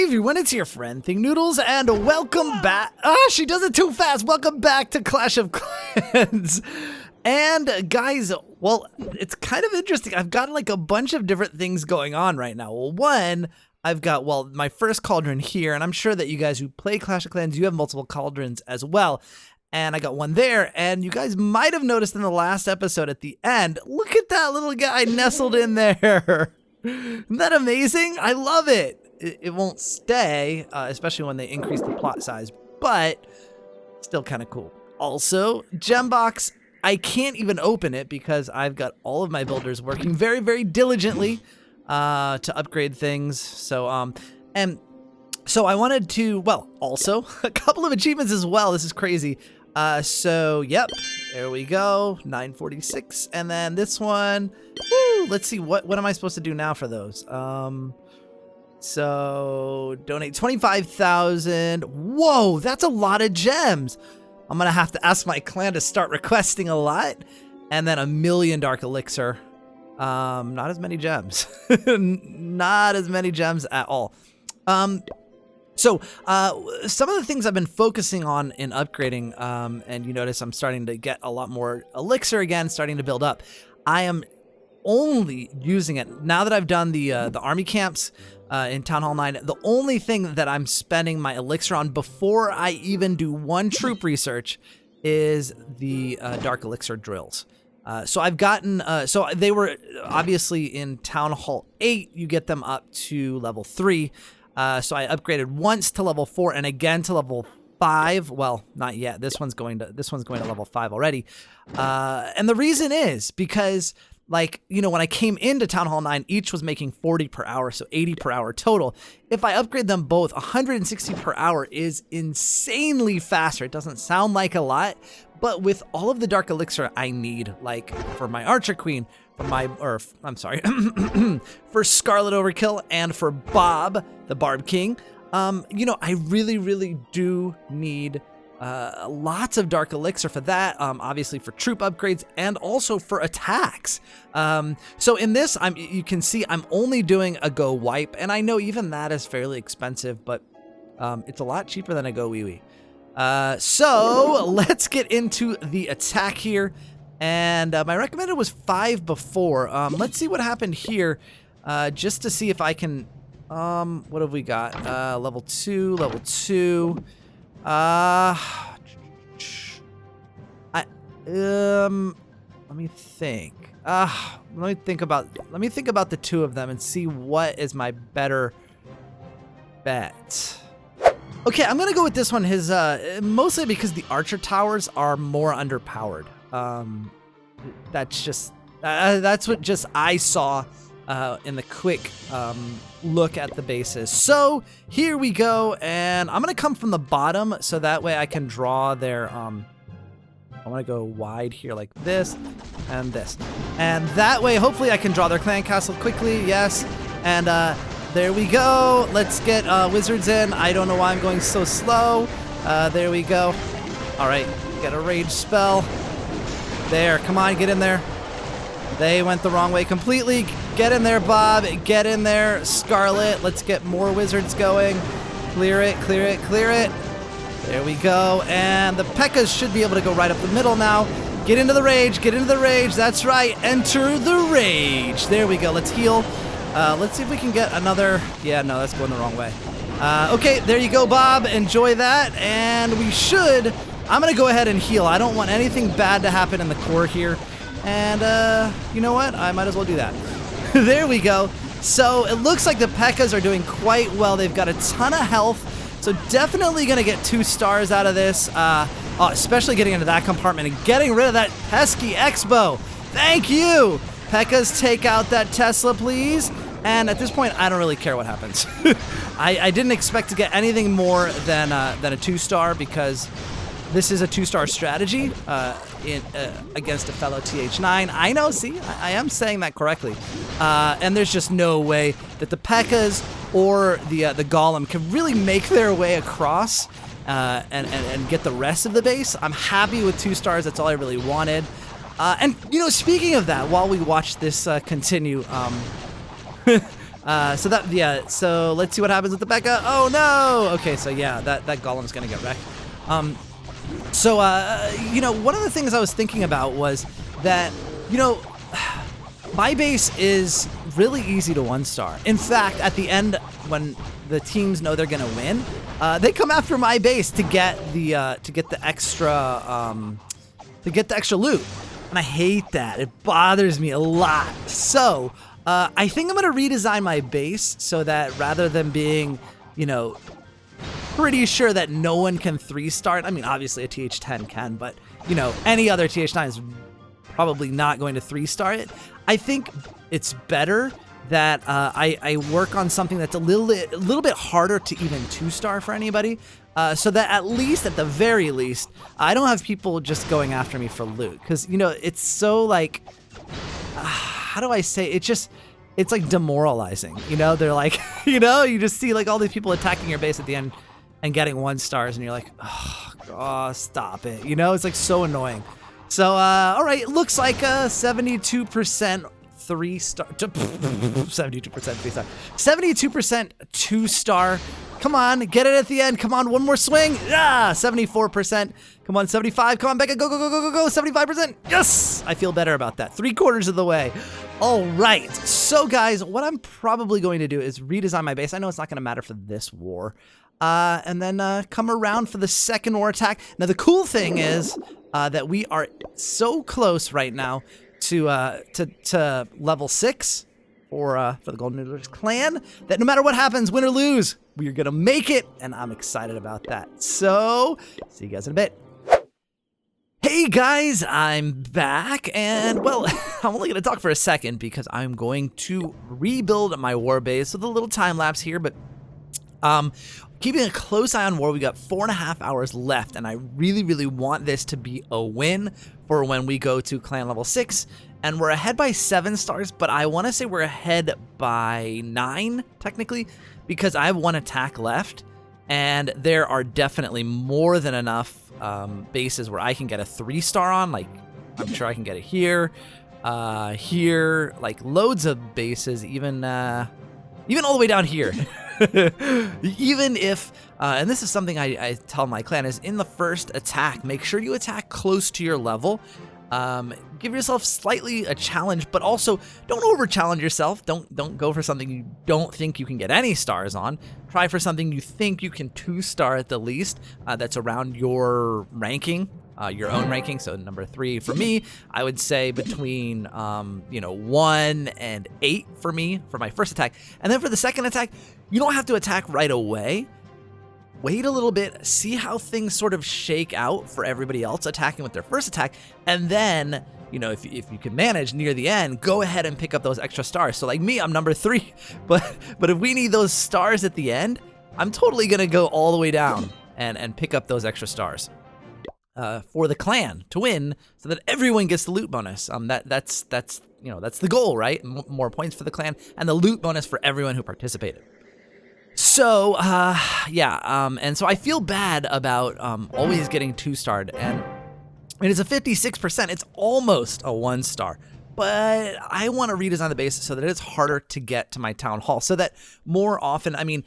everyone, it's your friend Thing Noodles, and welcome back. She does it too fast. Welcome back to Clash of Clans. And guys, well, it's kind of interesting. I've got like a bunch of different things going on right now. Well, one, I've got, well, my first cauldron here, and I'm sure that you guys who play Clash of Clans, you have multiple cauldrons as well. And I got one there, and you guys might have noticed in the last episode at the end, look at that little guy nestled in there. Isn't that amazing? I love it. It won't stay, especially when they increase the plot size, but still kind of cool. Also, gem box, I can't even open it because I've got all of my builders working very, very diligently to upgrade things. So, so I wanted to, well, also a couple of achievements as well. This is crazy. So, yep, there we go, 946, and then this one, woo, let's see, what am I supposed to do now for those? So, donate 25,000, whoa, that's a lot of gems. I'm gonna have to ask my clan to start requesting a lot, and then 1,000,000 dark elixir, not as many gems, not as many gems at all. So, some of the things I've been focusing on in upgrading, and you notice I'm starting to get a lot more elixir again, starting to build up. I am only using it, now that I've done the army camps in Town Hall 9, the only thing that I'm spending my elixir on before I even do one troop research is the dark elixir drills. So I've gotten, so they were obviously in Town Hall 8, you get them up to level 3. So I upgraded once to level 4 and again to level 5. Well, not yet. This one's going to level 5 already. And the reason is because, like, you know, when I came into Town Hall 9, each was making 40 per hour, so 80 per hour total. If I upgrade them both, 160 per hour is insanely faster. It doesn't sound like a lot, but with all of the dark elixir I need, like for my Archer Queen, for Scarlet Overkill, and for Bob, the Barb King, you know, I really do need lots of dark elixir for that, obviously for troop upgrades and also for attacks. So in this, you can see I'm only doing a go wipe, and I know even that is fairly expensive, but it's a lot cheaper than a go wee wee. So let's get into the attack here. And my recommended was 5 before. Let's see what happened here, just to see if I can, what have we got? Level 2, level 2. Let me think. Let me think about the two of them and see what is my better bet. Okay, I'm gonna go with this one. His mostly because the archer towers are more underpowered. That's what just I saw in the quick look at the bases. So here we go, and I'm gonna come from the bottom so that way I can draw their I want to go wide here like this and this, and that way hopefully I can draw their clan castle quickly. Yes, and there we go. Let's get wizards in. I don't know why I'm going so slow. There we go. All right, get a rage spell. There, come on, get in there. They went the wrong way completely. Get in there, Bob. Get in there, Scarlet. Let's get more wizards going. Clear it, clear it, clear it. There we go. And the P.E.K.K.A.s should be able to go right up the middle now. Get into the rage, get into the rage. That's right, enter the rage. There we go, let's heal. Let's see if we can get another, yeah, no, that's going the wrong way. Okay, there you go, Bob. Enjoy that. And we should, I'm gonna go ahead and heal. I don't want anything bad to happen in the core here. And you know what? I might as well do that. There we go. So it looks like the P.E.K.K.A.s are doing quite well. They've got a ton of health. So definitely gonna get 2 stars out of this. Especially getting into that compartment and getting rid of that pesky Expo. Thank you. P.E.K.K.A.s, take out that Tesla, please. And at this point, I don't really care what happens. I didn't expect to get anything more than a 2-star because this is a 2-star strategy against a fellow TH9. I know, see, I am saying that correctly. And there's just no way that the P.E.K.K.A.s or the Golem can really make their way across and get the rest of the base. I'm happy with 2 stars. That's all I really wanted. And, you know, speaking of that, while we watch this continue, So let's see what happens with the Becca. Oh no! Okay, so yeah, that golem's gonna get wrecked. You know, one of the things I was thinking about was that, you know, my base is really easy to 1-star. In fact, at the end, when the teams know they're gonna win, they come after my base to get the extra loot, and I hate that. It bothers me a lot. So I think I'm gonna redesign my base so that rather than being, you know, pretty sure that no one can 3-star. I mean, obviously a TH10 can, but you know, any other TH9 is probably not going to 3-star it. I think it's better that I work on something that's a little bit harder to even 2-star for anybody, so that at the very least, I don't have people just going after me for loot. Because, you know, it's so like, how do I say, it's like demoralizing. You know, they're like, you know, you just see like all these people attacking your base at the end and getting 1-stars, and you're like, oh, stop it. You know, it's like so annoying. So, all right, it looks like 72% 3-star, 72% 3-star, 72% 2-star. Come on, get it at the end. Come on, one more swing. Yeah, 74%. Come on, 75. Come on, Becca, go, go, go, go, go, go. 75%. Yes, I feel better about that. 3/4 of the way. All right. So, guys, what I'm probably going to do is redesign my base. I know it's not going to matter for this war. And then come around for the second war attack. Now, the cool thing is that we are so close right now to level 6 for the Golden Noodlers clan that no matter what happens, win or lose, we're gonna make it, and I'm excited about that. So, see you guys in a bit. Hey guys, I'm back, and well, I'm only gonna talk for a second because I'm going to rebuild my war base with a little time lapse here, but keeping a close eye on war. We got 4.5 hours left, and I really, really want this to be a win for when we go to clan level 6. And we're ahead by 7 stars, but I want to say we're ahead by 9, technically, because I have 1 attack left, and there are definitely more than enough bases where I can get a 3-star on. Like, I'm sure I can get it here, here, like loads of bases, even all the way down here. Even if, and this is something I tell my clan, is in the first attack, make sure you attack close to your level. Give yourself slightly a challenge, but also don't over-challenge yourself. Don't go for something you don't think you can get any stars on. Try for something you think you can 2-star at the least, that's around your ranking, your own ranking. So number 3 for me, I would say between 1 and 8 for me for my first attack. And then for the second attack, you don't have to attack right away. Wait a little bit, see how things sort of shake out for everybody else attacking with their first attack, and then, you know, if you can manage near the end, go ahead and pick up those extra stars. So like me, I'm number 3, but if we need those stars at the end, I'm totally gonna go all the way down and pick up those extra stars for the clan to win, so that everyone gets the loot bonus. That's the goal, right? More points for the clan and the loot bonus for everyone who participated. So, and so I feel bad about always getting 2-starred, and it's a 56%, it's almost a 1-star, but I want to redesign the base so that it's harder to get to my town hall, so that more often, I mean,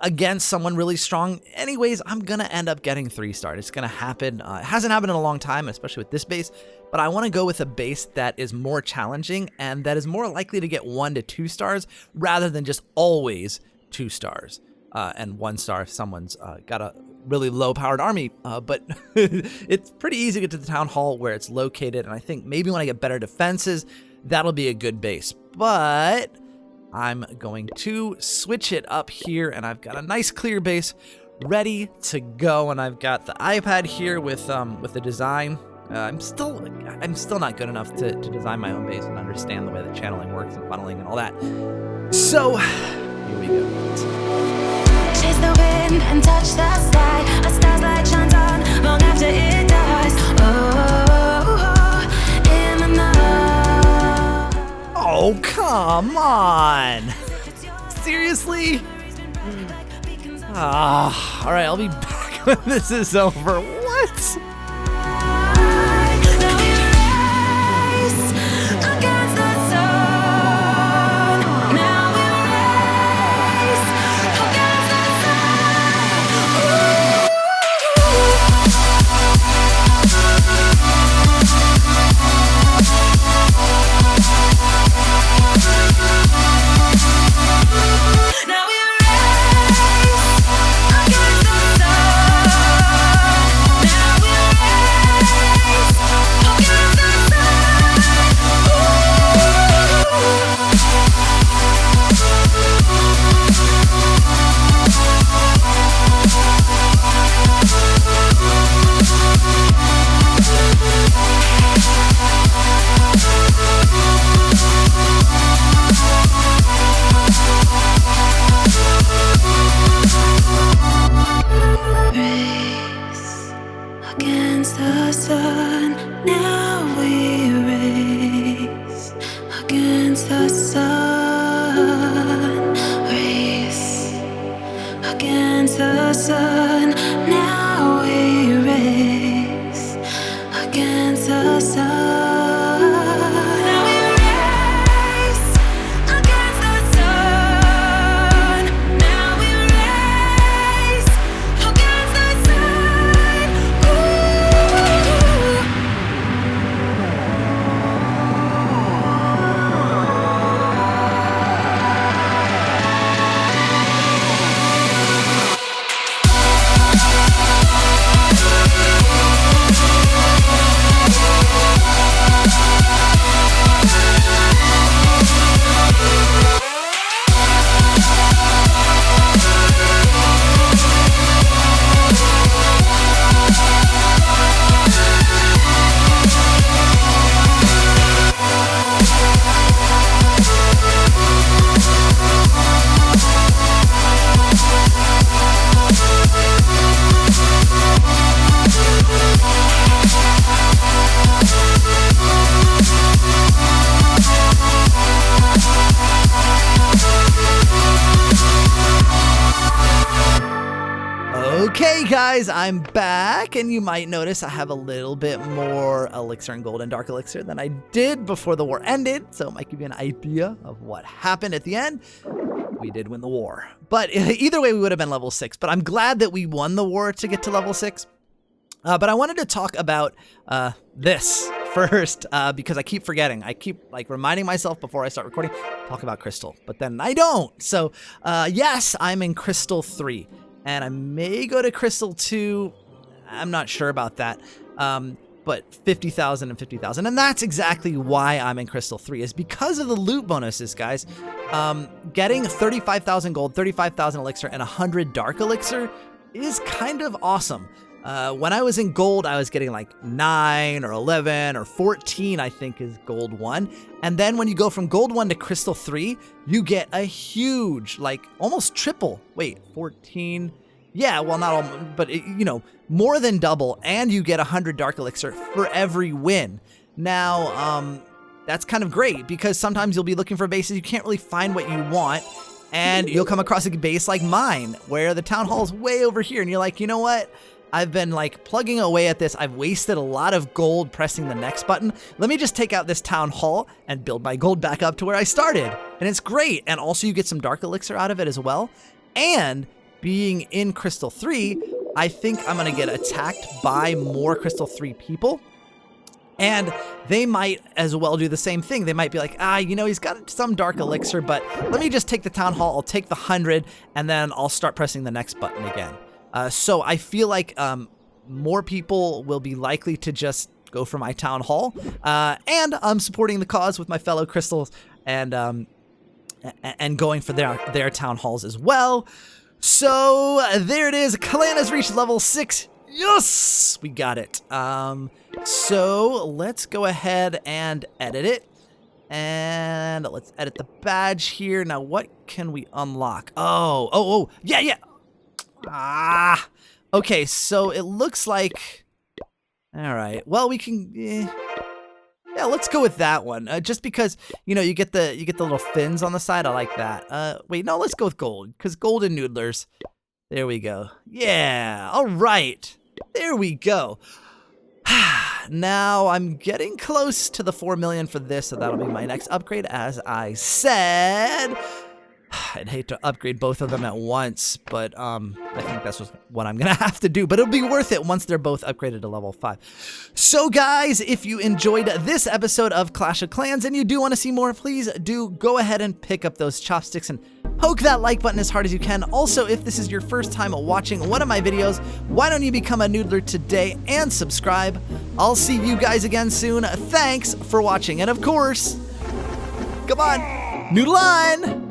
against someone really strong, anyways, I'm going to end up getting 3-starred. It's going to happen. It hasn't happened in a long time, especially with this base, but I want to go with a base that is more challenging and that is more likely to get 1 to 2 stars rather than just always 2 stars and 1 star if someone's got a really low-powered army. But it's pretty easy to get to the town hall where it's located, and I think maybe when I get better defenses, that'll be a good base. But I'm going to switch it up here, and I've got a nice clear base ready to go, and I've got the iPad here with the design. I'm still not good enough to design my own base and understand the way that channeling works and funneling and all that. So here we go. Chase the wind and touch the sky. A star's light shines on long after it dies. Oh, in the night. Oh, come on! Seriously? All right, I'll be back when this is over. What? Now we race against the sun. Now we Now we race against the sun. Race against the sun. Now we race against the sun. Now we race against the sun. Now we race against the sun. Ooh. Okay guys, I'm back, and you might notice I have a little bit more elixir and gold and dark elixir than I did before the war ended, so it might give you an idea of what happened at the end. We did win the war, but either way we would have been level 6, but I'm glad that we won the war to get to level 6. But I wanted to talk about this first because I keep forgetting. I keep reminding myself before I start recording, talk about Crystal, but then I don't. So yes, I'm in Crystal 3. And I may go to Crystal 2. I'm not sure about that. But 50,000 and 50,000. And that's exactly why I'm in Crystal 3, is because of the loot bonuses, guys. Getting 35,000 gold, 35,000 elixir, and 100 dark elixir is kind of awesome. When I was in gold, I was getting like 9 or 11 or 14, I think is gold 1. And then when you go from gold 1 to Crystal 3, you get a huge, like almost triple. Wait, 14. Yeah, well, not all, but more than double. And you get 100 dark elixir for every win. Now, that's kind of great because sometimes you'll be looking for bases. You can't really find what you want. And you'll come across a base like mine where the town hall is way over here. And you're like, you know what? I've been like plugging away at this. I've wasted a lot of gold pressing the next button. Let me just take out this town hall and build my gold back up to where I started. And it's great. And also you get some dark elixir out of it as well. And being in Crystal 3, I think I'm going to get attacked by more Crystal 3 people. And they might as well do the same thing. They might be like, he's got some dark elixir, but let me just take the town hall. I'll take the 100 and then I'll start pressing the next button again. So I feel like more people will be likely to just go for my town hall, and I'm supporting the cause with my fellow crystals and going for their town halls as well. So there it is. Clan has reached level 6. Yes, we got it. So let's go ahead and edit it, and let's edit the badge here. Now, what can we unlock? Oh, yeah. Okay, so it looks like, all right, well, we can, yeah, let's go with that one, just because, you get the little fins on the side. I like that. Wait, no, let's go with gold, because gold and noodlers. There we go. Yeah, all right, there we go. Now I'm getting close to the 4 million for this, so that'll be my next upgrade, as I said. I'd hate to upgrade both of them at once, but I think that's what I'm going to have to do. But it'll be worth it once they're both upgraded to level 5. So guys, if you enjoyed this episode of Clash of Clans and you do want to see more, please do go ahead and pick up those chopsticks and poke that like button as hard as you can. Also, if this is your first time watching one of my videos, why don't you become a noodler today and subscribe? I'll see you guys again soon. Thanks for watching. And of course, come on, noodle on!